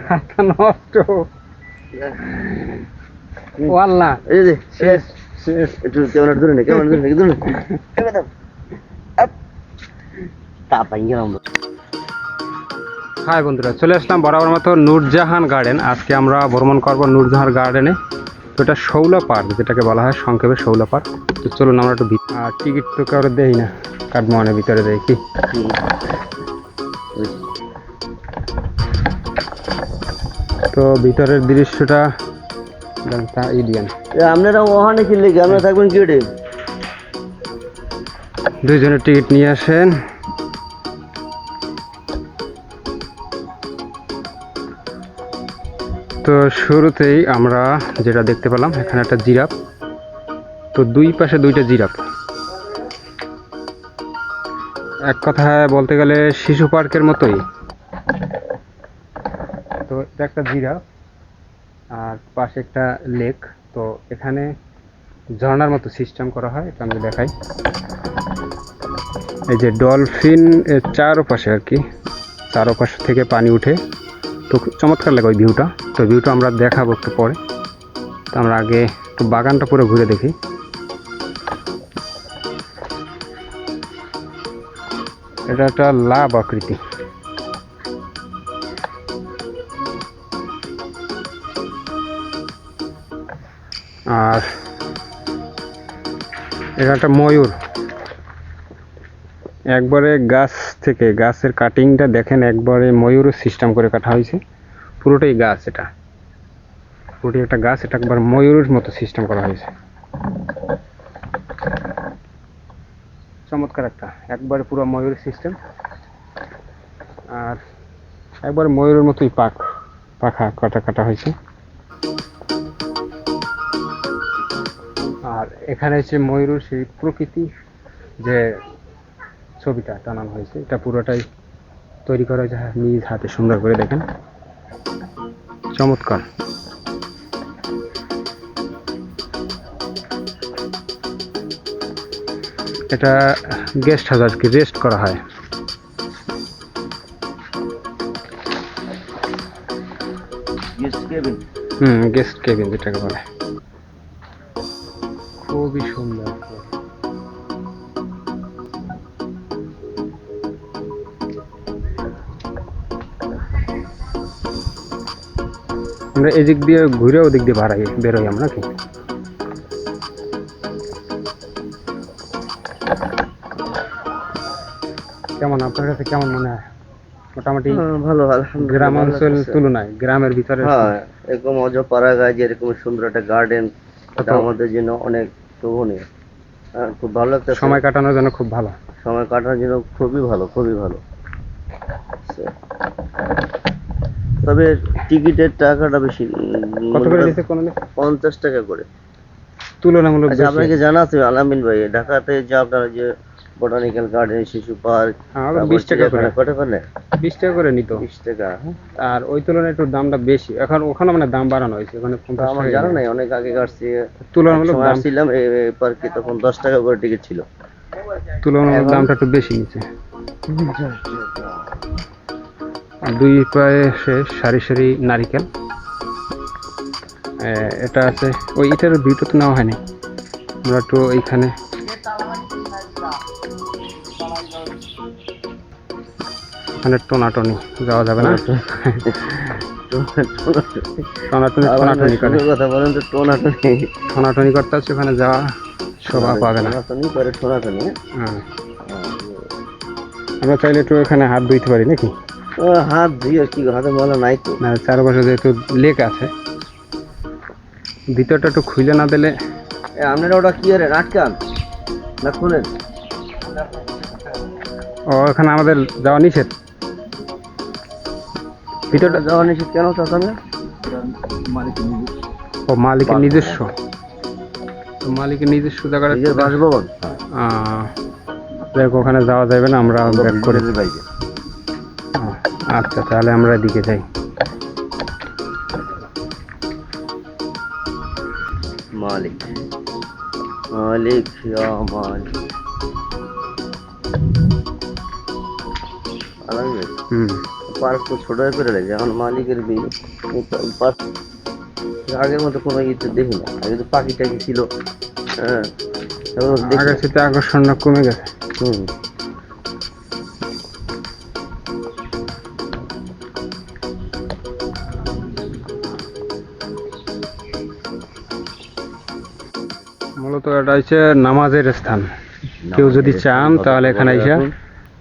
মাথা নষ্ট ওয়াল্লাহ এই যে শেষ শেষ একটু ক্যামেরা ধরে নে তা পাইয়া আমরা হাই বন্ধুরা, চলে আসলাম বরাবর মতো নূরজাহান গার্ডেন। আজকে আমরা ভ্রমণ করব নূরজাহান গার্ডেনে। তো এটা শৌলা পার্ক, যেটাকে বলা হয় সংক্ষেপে শৌলা পার্ক। তো চলুন আমরা একটু আর টিকিট তো কারো দেই না, কাঠমানের ভিতরে দেয় কি। তো ভিতরের দৃশ্যটা ইডিয়ান। আপনারা ওখানে কি লেগে আপনারা থাকবেন কি ওটে দুইজনের টিকিট নিয়ে আসেন। তো শুরুতেই আমরা যেটা দেখতে পেলাম, এখানে একটা জিরাফ। তো দুই পাশে দুইটা জিরাফ। এক কথায় বলতে গেলে শিশু পার্কের মতোই। তো এটা একটা জিরাফ আর পাশে একটা লেক। তো এখানে ঝর্ণার মতো সিস্টেম করা হয়, এটা আমি দেখাই। এই যে ডলফিন চারপাশে আর কি, চারপাশ থেকে পানি উঠে। তো খুব চমৎকার লাগে ওই ভিউটা। তো ভিউটা আমরা দেখাবো একটু পরে। তো আমরা আগে একটু বাগানটা পুরো ঘুরে দেখি। এটা একটা লাভ আকৃতি। আর এটা একটা ময়ূর। একবারে গাছ থেকে, গাছের কাটিংটা দেখেন, একবারে ময়ূরের সিস্টেম করে কাটা হয়েছে। পুরোটাই গাছ, এটা পুরোটাই একটা গাছ। এটা একবার ময়ূরের মতো সিস্টেম করা হয়েছে। চমৎকার একটা, একবারে পুরো ময়ূরের সিস্টেম। আর একবারে ময়ূরের মতোই পাখা কাটা কাটা হয়েছে। আর এখানে হচ্ছে ময়ূরের সেই প্রকৃতি যে ছবিটা টানানো হয়েছে, এটা পুরোটাই তৈরি করা হয়েছে নিজ হাতে, সুন্দর করে দেখেন, চমৎকার। এটা গেস্ট হাউস আর কি, রেস্ট করা হয়। গেস্ট কেবিন যেটাকে বলে। খুবই সুন্দর। আমরা এদিক দিয়ে ঘুরে ওদিক দিয়ে বেরোই আমরা কি। কেমন আপনার কাছে কেমন মনে হয়? মোটামুটি ভালো গ্রাম অঞ্চল তুলনায় গ্রামের ভিতরে এরকম অজপাড়া গাছ, এরকম সুন্দর একটা গার্ডেন, এটা আমাদের জন্য অনেক শোভনীয়। খুব ভালো একটা সময় কাটানোর জন্য খুব ভালো। সময় কাটানোর জন্য খুবই ভালো, খুবই ভালো। তবে টিকিটের টাকাটা বেশি। কত করে নিতে? 50 টাকা করে তুলনামূলক। আচ্ছা, আপনাকে জানা আছে আলামিন ভাই, ঢাকাতে যে আপনার যে বোটানিক্যাল গার্ডেন, শিশু পার্ক, 20 টাকা করে। কত করে? 20 টাকা করে নিত। 20 টাকা। আর ওই তুলনায় একটু দামটা বেশি। এখন ওখানে মানে দাম বাড়ানো হয়েছে, ওখানে 50 আমার টাকা। জানা নাই, অনেক আগে কাটছি। তুলনামূলক দাম ছিলাম এই পার্কে, তখন 10 টাকা করে টিকিট ছিল। তুলনামূলক দামটা একটু বেশি নিচ্ছে। আর দুই পাশে সারি সারি নারিকেল। এটা আছে ওই ইটার ভিডিও তো নেওয়া হয়নি। আমরা একটু এইখানে টোনাটনি যাওয়া যাবে না। টোনাটনি কথা বলেন তো, টোনাটনি করতে হচ্ছে, ওখানে যাওয়া শোভা পাবে না। হ্যাঁ, আমরা চাইলে একটু এখানে হাত ধুইতে পারি নাকি? হাত ধুয়ে কি, হাতে ময়লা নাই তো। না, চারপাশে যেহেতু লেক আছে, ভিতরটা একটু খুলে না দিলে। আপনারা ওটা কি আরে আটকান না খুলেন? ও, এখানে আমাদের যাওয়া নিষেধ। ভিতরটা যাওয়া নিষেধ কেন চাচ্ছেন? ও মালিকের নিজস্ব, মালিকের নিজস্ব জায়গাটা বাসভবন। দেখ, ওখানে যাওয়া যাবে না, আমরা ব্যাক করে। আচ্ছা, তাহলে আমরা এদিকে যাই। মালিক মালিক মালিক পার্ক তো ছোট হয়ে করে রেখেছে এখন মালিকের বিয়ে পার্ক আগের মতো কোনো ইতে দেখি না আগে তো পাখি টাকি ছিল। হ্যাঁ এখন তো দেখি আগের না। সাথে আকর্ষণ কমে গেছে। হুম মূলত এটা হচ্ছে নামাজের স্থান। কেউ যদি চান তাহলে এখানে এসে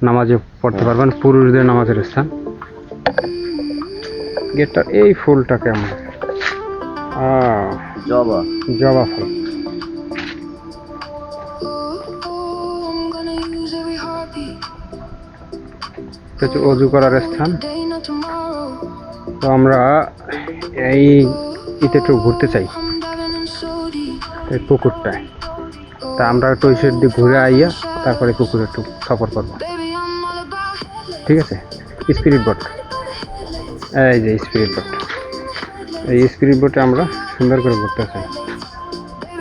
নামাজে পড়তে পারবেন, পুরুষদের নামাজের স্থান। গেটটা এই ফুলটা কেমন, জবা জবা ফুল। এটা হচ্ছে অজু করার স্থান। তো আমরা এই ইতে একটু ঘুরতে চাই, এই পুকুরটায়। তা আমরা একটু ওই সাইড দিয়ে ঘুরে আইয়া তারপরে পুকুরে একটু সফর করবো, ঠিক আছে? স্পিরিট বোট, এই যে স্পিরিট বোট, এই স্পিরিট বোটে আমরা সুন্দর করে ঘুরতে চাই।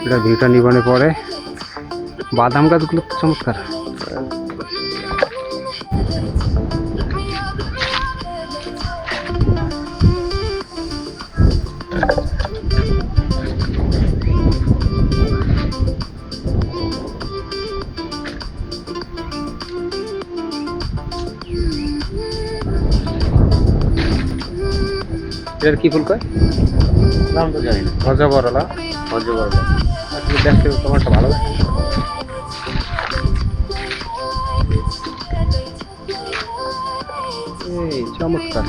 এটা ভিউটা নিবানে পরে বাদাম গাছগুলো খুব চমৎকার। এর কি ফুল কয়? নাম তো জানি না। অজবরলা। অজগরলা আসলে দেখতে তোমার একটা ভালো লাগে। এই চমৎকার।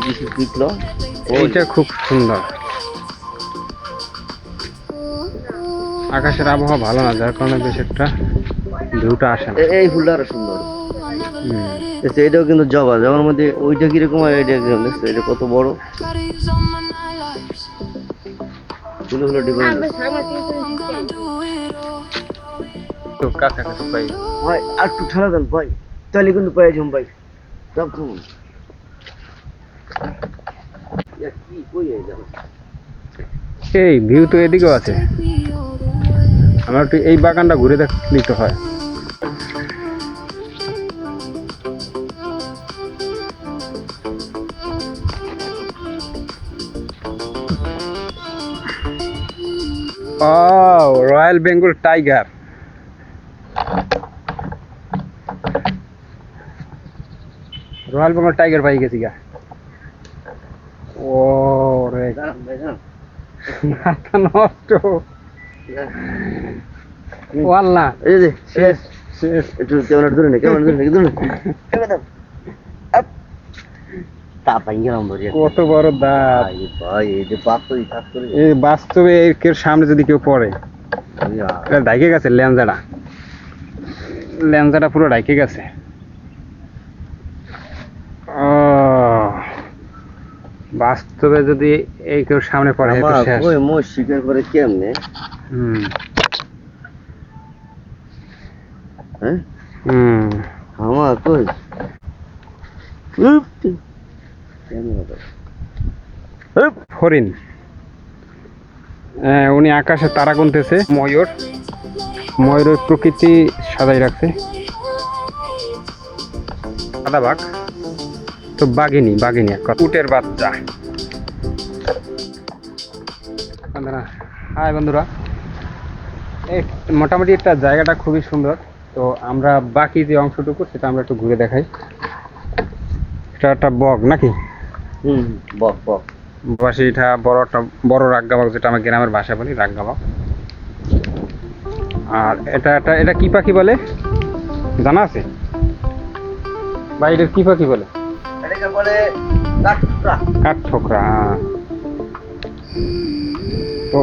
কিছু দিকলো এইটা খুব সুন্দর। আকাশের আবহাওয়া ভালো না, যার কারণে বেশ একটা ভিউটা আসে না। এই ফুলটা আরো সুন্দর। হুম। এটাও কিন্তু জবা, জবার মধ্যে ওইটা কিরকম আর এটা কিরকম দেখছো? এটা কত বড় ফুলগুলো ডিফারেন্ট। তো কাছাকাছি পাই। ভাই আর একটু ঠান্ডা দেন ভাই, তাহলে কিন্তু পাই যাম ভাই সব কমন। কি কই যাম? এই ভিউ তো এদিকেও আছে, আমরা একটু এই বাগানটা ঘুরে দেখলেই তো হয়। Royal Bengal tiger. Royal Bengal tiger পাই গেছি গা। ও রে মাথা নষ্ট। ওয়াল্লাহ এই যে শেষ শেষ। একটু ক্যামেরা ধরে নে, ক্যামেরা ধরে নে, ধরে নে। তা পাই গেলাম ধরে। কত বড় দাঁত ভাই এই যে বাস্তবে কাজ করে। এই বাস্তবে এর সামনে যদি কেউ পড়ে, এটা ঢাইকে গেছে ল্যাঞ্জাটা, ল্যাঞ্জাটা পুরো ঢাইকে গেছে। বাস্তবে যদি এই কেউ সামনে পড়ে তো শেষ। ওই মোষ শিকার করে কেমনে? হুম হ্যাঁ হুম। আমার কই হরিণ, উনি আকাশে তারা গুনতেছে। ময়ূর, ময়ূরের প্রকৃতি সাজাই রাখছে। সাদা বাঘ, তো বাঘিনী, বাঘিনী এক কথা, উটের বাচ্চা। বন্ধুরা, হাই বন্ধুরা, এই মোটামুটি একটা জায়গাটা খুবই সুন্দর। তো আমরা বাকি যে অংশটুকু সেটা আমরা একটু ঘুরে দেখাই। এটা একটা বগ নাকি? বক বক পাশে এটা বড় একটা বড় রাগ্গা বাঘ, যেটা আমার গ্রামের ভাষা বলি রাগ্গা বাঘ। আর এটা কি পাখি বলে জানা আছে ভাই? এটার কি পাখি বলে? এটাকে বলে কাঠঠোকরা। কাঠঠোকরা। তো